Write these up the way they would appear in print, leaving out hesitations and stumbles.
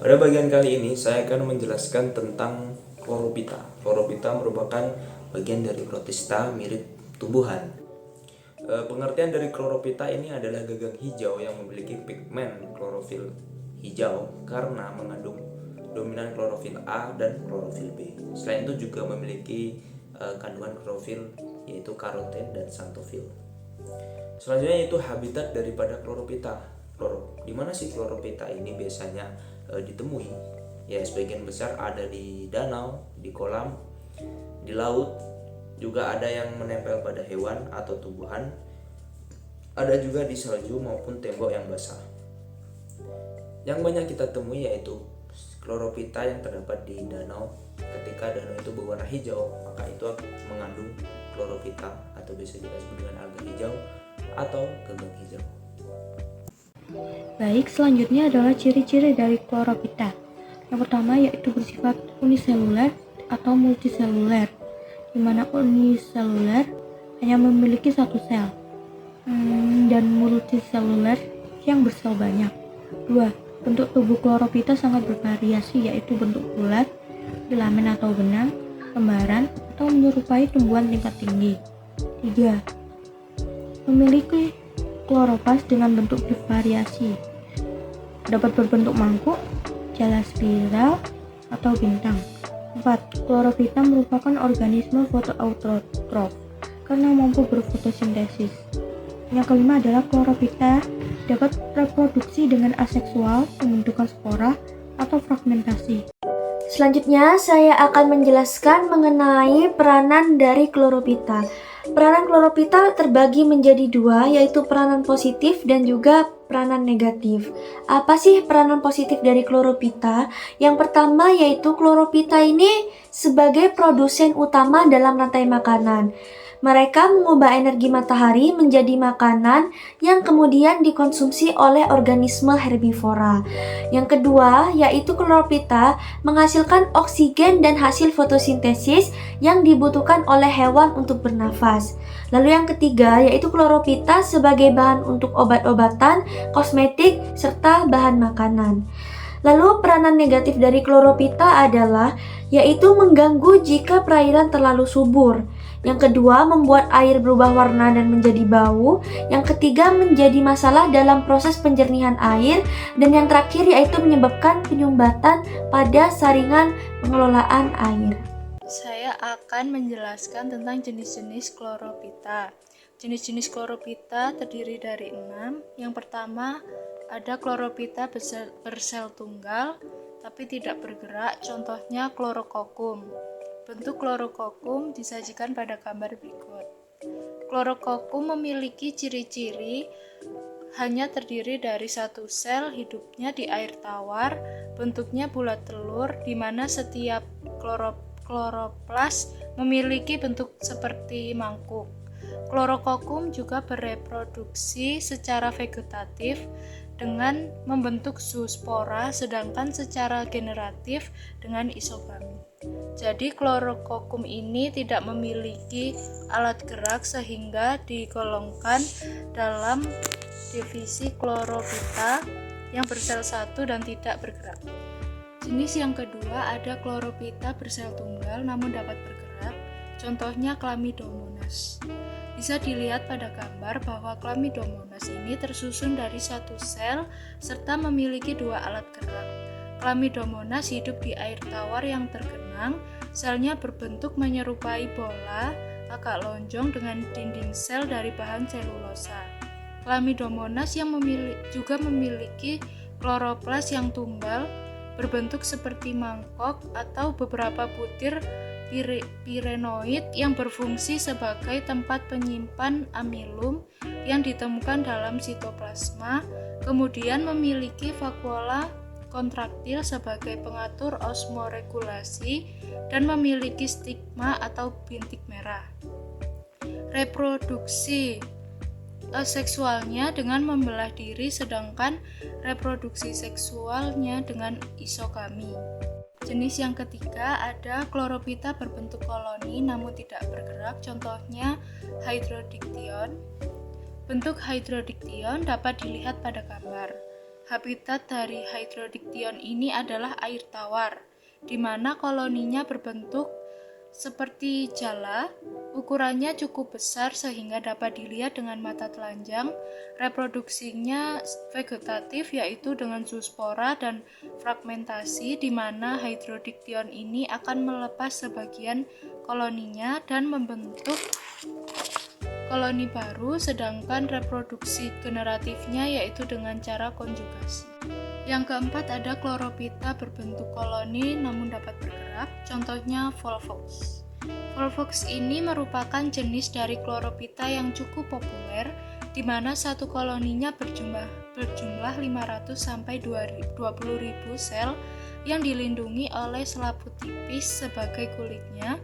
Pada bagian kali ini saya akan menjelaskan tentang kloropita. Kloropita merupakan bagian dari protista mirip tumbuhan. Pengertian dari kloropita ini adalah gagang hijau yang memiliki pigmen klorofil hijau karena mengandung dominan klorofil A dan klorofil B. Selain itu juga memiliki kandungan klorofil yaitu karoten dan xanthofil. Selanjutnya yaitu habitat daripada kloropita. Di mana sih kloropita ini biasanya ditemui? Ya, sebagian besar ada di danau, di kolam, di laut, juga ada yang menempel pada hewan atau tumbuhan. Ada juga di salju maupun tembok yang basah. Yang banyak kita temui yaitu kloropita yang terdapat di danau. Ketika danau itu berwarna hijau, maka itu mengandung kloropita atau biasa kita sebut dengan alga hijau atau gagang hijau. Baik, selanjutnya adalah ciri-ciri dari kloropita. Yang pertama yaitu bersifat uniseluler atau multiseluler, di mana uniseluler hanya memiliki satu sel, dan multiseluler yang bersel banyak. 2. Bentuk tubuh kloropita sangat bervariasi, yaitu bentuk bulat, filamen atau benang, lembaran, atau menyerupai tumbuhan tingkat tinggi. 3. Memiliki kloroplas dengan bentuk bervariasi, dapat berbentuk mangkuk, jala spiral, atau bintang. 4. Kloropita merupakan organisme fotoautotrof karena mampu berfotosintesis. Yang kelima adalah kloropita dapat reproduksi dengan aseksual, pembentukan spora, atau fragmentasi. Selanjutnya, saya akan menjelaskan mengenai peranan dari kloropita. Peranan kloropita terbagi menjadi dua, yaitu peranan positif dan juga peranan negatif. Apa sih peranan positif dari kloropita? Yang pertama yaitu kloropita ini sebagai produsen utama dalam rantai makanan. Mereka mengubah energi matahari menjadi makanan yang kemudian dikonsumsi oleh organisme herbivora. Yang kedua, yaitu kloropita menghasilkan oksigen dan hasil fotosintesis yang dibutuhkan oleh hewan untuk bernafas. Lalu yang ketiga, yaitu kloropita sebagai bahan untuk obat-obatan, kosmetik, serta bahan makanan. Lalu peranan negatif dari kloropita adalah yaitu mengganggu jika perairan terlalu subur. Yang kedua, membuat air berubah warna dan menjadi bau. Yang ketiga, menjadi masalah dalam proses penjernihan air. Dan yang terakhir yaitu menyebabkan penyumbatan pada saringan pengelolaan air. Saya akan menjelaskan tentang jenis-jenis kloropita. Jenis-jenis kloropita terdiri dari 6. Yang pertama, ada kloropita bersel tunggal tapi tidak bergerak, contohnya Chlorococcum. Bentuk Chlorococcum disajikan pada gambar berikut. Chlorococcum memiliki ciri-ciri hanya terdiri dari satu sel, hidupnya di air tawar, bentuknya bulat telur, di mana setiap kloroplas memiliki bentuk seperti mangkuk. Chlorococcum juga bereproduksi secara vegetatif dengan membentuk zoospora, sedangkan secara generatif dengan isogami. Jadi Chlorococcum ini tidak memiliki alat gerak sehingga digolongkan dalam divisi Chloropita yang bersel satu dan tidak bergerak. Jenis yang kedua ada Chloropita bersel tunggal namun dapat bergerak, contohnya Chlamydomonas. Bisa dilihat pada gambar bahwa Chlamydomonas ini tersusun dari satu sel serta memiliki dua alat gerak. Chlamydomonas hidup di air tawar yang tergenang, selnya berbentuk menyerupai bola, agak lonjong dengan dinding sel dari bahan selulosa. Chlamydomonas yang juga memiliki kloroplas yang tunggal, berbentuk seperti mangkok atau beberapa butir pirenoid yang berfungsi sebagai tempat penyimpan amilum yang ditemukan dalam sitoplasma, kemudian memiliki vakuola kontraktil sebagai pengatur osmoregulasi dan memiliki stigma atau bintik merah. Reproduksi seksualnya dengan membelah diri, sedangkan reproduksi seksualnya dengan isogami. Jenis yang ketiga ada Chloropita berbentuk koloni namun tidak bergerak, contohnya Hydrodiction. Bentuk Hydrodiction dapat dilihat pada gambar. Habitat dari Hydrodictyon ini adalah air tawar, di mana koloninya berbentuk seperti jala, ukurannya cukup besar sehingga dapat dilihat dengan mata telanjang. Reproduksinya vegetatif yaitu dengan zoospora dan fragmentasi, di mana Hydrodictyon ini akan melepas sebagian koloninya dan membentuk koloni baru, sedangkan reproduksi generatifnya yaitu dengan cara konjugasi. Yang keempat ada Chlorophyta berbentuk koloni namun dapat bergerak, contohnya Volvox. Volvox ini merupakan jenis dari Chlorophyta yang cukup populer, di mana satu koloninya berjumlah 500 sampai 20.000 sel yang dilindungi oleh selaput tipis sebagai kulitnya.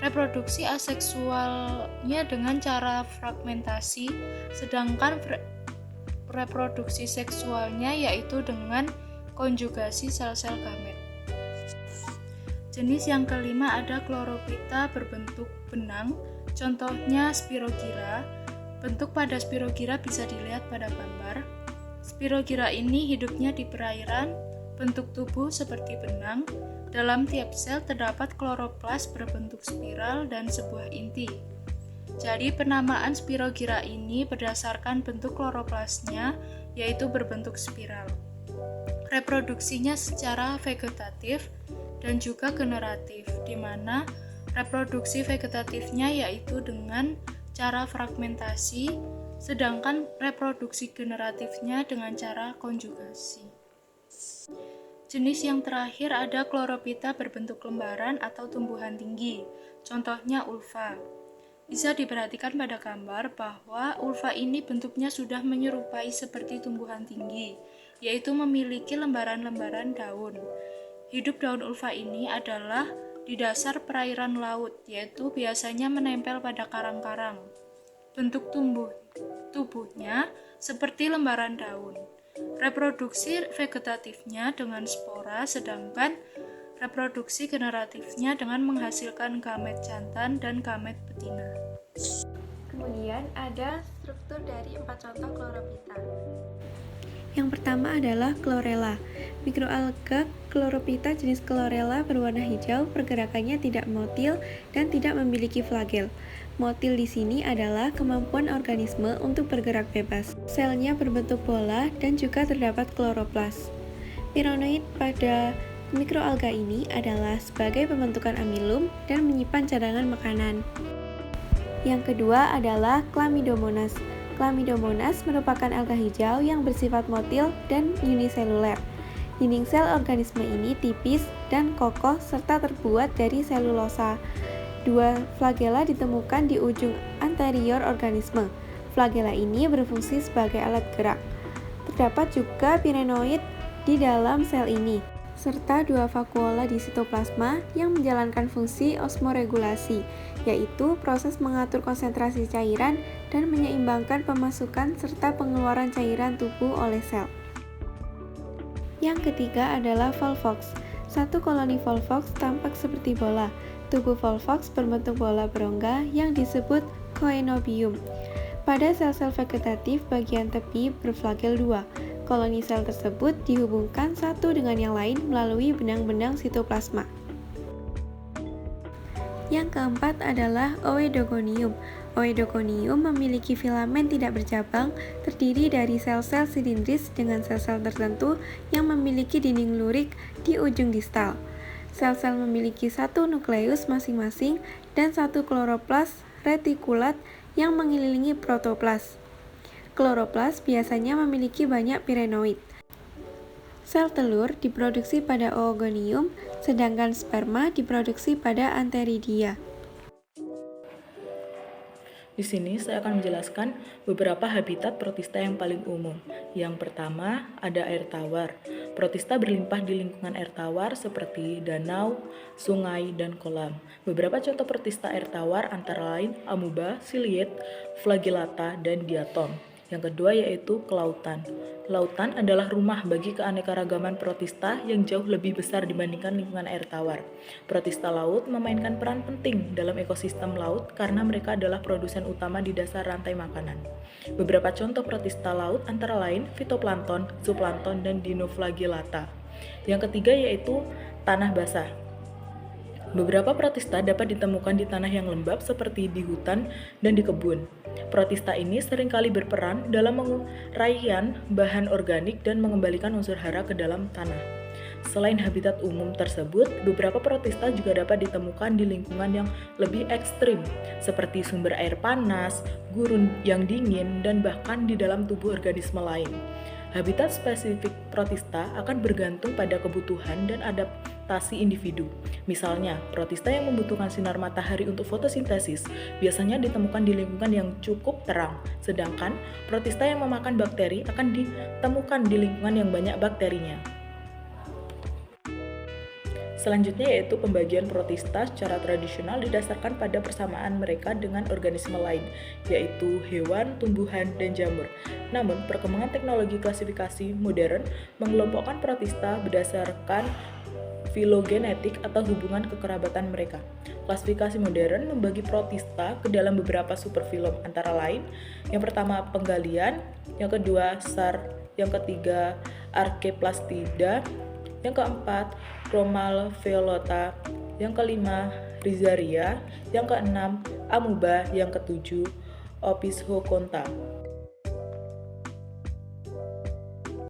Reproduksi aseksualnya dengan cara fragmentasi, sedangkan reproduksi seksualnya yaitu dengan konjugasi sel-sel gamet. Jenis yang kelima ada Chlorophyta berbentuk benang, contohnya Spirogyra. Bentuk pada Spirogyra bisa dilihat pada gambar. Spirogyra ini hidupnya di perairan, bentuk tubuh seperti benang. Dalam tiap sel terdapat kloroplas berbentuk spiral dan sebuah inti. Jadi penamaan Spirogyra ini berdasarkan bentuk kloroplasnya, yaitu berbentuk spiral. Reproduksinya secara vegetatif dan juga generatif, di mana reproduksi vegetatifnya yaitu dengan cara fragmentasi, sedangkan reproduksi generatifnya dengan cara konjugasi. Jenis yang terakhir ada Chlorophyta berbentuk lembaran atau tumbuhan tinggi, contohnya ulva. Bisa diperhatikan pada gambar bahwa ulva ini bentuknya sudah menyerupai seperti tumbuhan tinggi, yaitu memiliki lembaran-lembaran daun. Hidup daun ulva ini adalah di dasar perairan laut, yaitu biasanya menempel pada karang-karang. Bentuk tubuhnya seperti lembaran daun. Reproduksi vegetatifnya dengan spora, sedangkan reproduksi generatifnya dengan menghasilkan gamet jantan dan gamet betina. Kemudian ada struktur dari 4 contoh Chlorophyta. Yang pertama adalah Chlorella. Mikroalga Chlorophyta jenis Chlorella berwarna hijau, pergerakannya tidak motil dan tidak memiliki flagel. Motil di sini adalah kemampuan organisme untuk bergerak bebas. Selnya berbentuk bola dan juga terdapat kloroplas. Pironoid pada mikroalga ini adalah sebagai pembentukan amilum dan menyimpan cadangan makanan. Yang kedua adalah Chlamydomonas. Chlamydomonas merupakan alga hijau yang bersifat motil dan uniseluler. Dinding sel organisme ini tipis dan kokoh serta terbuat dari selulosa. 2 flagela ditemukan di ujung anterior organisme. Flagela ini berfungsi sebagai alat gerak. Terdapat juga pirenoid di dalam sel ini, serta 2 vakuola di sitoplasma yang menjalankan fungsi osmoregulasi, yaitu proses mengatur konsentrasi cairan dan menyeimbangkan pemasukan serta pengeluaran cairan tubuh oleh sel. Yang ketiga adalah Volvox. Satu koloni Volvox tampak seperti bola. Tubuh Volvox berbentuk bola berongga yang disebut coenobium. Pada sel-sel vegetatif, bagian tepi berflagel 2. Koloni sel tersebut dihubungkan satu dengan yang lain melalui benang-benang sitoplasma. Yang keempat adalah Oedogonium. Oedogonium memiliki filamen tidak bercabang, terdiri dari sel-sel silindris dengan sel-sel tertentu yang memiliki dinding lurik di ujung distal. Sel-sel memiliki satu nukleus masing-masing dan satu kloroplas retikulat yang mengelilingi protoplas. Kloroplas biasanya memiliki banyak pirenoid. Sel telur diproduksi pada Oogonium, sedangkan sperma diproduksi pada Antheridia. Di sini saya akan menjelaskan beberapa habitat protista yang paling umum. Yang pertama ada air tawar. Protista berlimpah di lingkungan air tawar seperti danau, sungai, dan kolam. Beberapa contoh protista air tawar antara lain amuba, ciliate, flagellata, dan diatom. Yang kedua yaitu kelautan. Lautan adalah rumah bagi keanekaragaman protista yang jauh lebih besar dibandingkan lingkungan air tawar. Protista laut memainkan peran penting dalam ekosistem laut karena mereka adalah produsen utama di dasar rantai makanan. Beberapa contoh protista laut antara lain fitoplankton, zooplankton, dan dinoflagellata. Yang ketiga yaitu tanah basah. Beberapa protista dapat ditemukan di tanah yang lembab seperti di hutan dan di kebun. Protista ini seringkali berperan dalam menguraikan bahan organik dan mengembalikan unsur hara ke dalam tanah. Selain habitat umum tersebut, beberapa protista juga dapat ditemukan di lingkungan yang lebih ekstrim, seperti sumber air panas, gurun yang dingin, dan bahkan di dalam tubuh organisme lain. Habitat spesifik protista akan bergantung pada kebutuhan dan adaptasi individu. Misalnya, protista yang membutuhkan sinar matahari untuk fotosintesis biasanya ditemukan di lingkungan yang cukup terang, sedangkan protista yang memakan bakteri akan ditemukan di lingkungan yang banyak bakterinya. Selanjutnya yaitu pembagian protista secara tradisional didasarkan pada persamaan mereka dengan organisme lain, yaitu hewan, tumbuhan, dan jamur. Namun, perkembangan teknologi klasifikasi modern mengelompokkan protista berdasarkan filogenetik atau hubungan kekerabatan mereka. Klasifikasi modern membagi protista ke dalam beberapa superfilum, antara lain yang pertama penggalian, yang kedua SAR, yang ketiga Archaeplastida, yang keempat Chromalveolata, yang kelima Rhizaria, yang keenam Amoeba, yang ketujuh Opishoconta.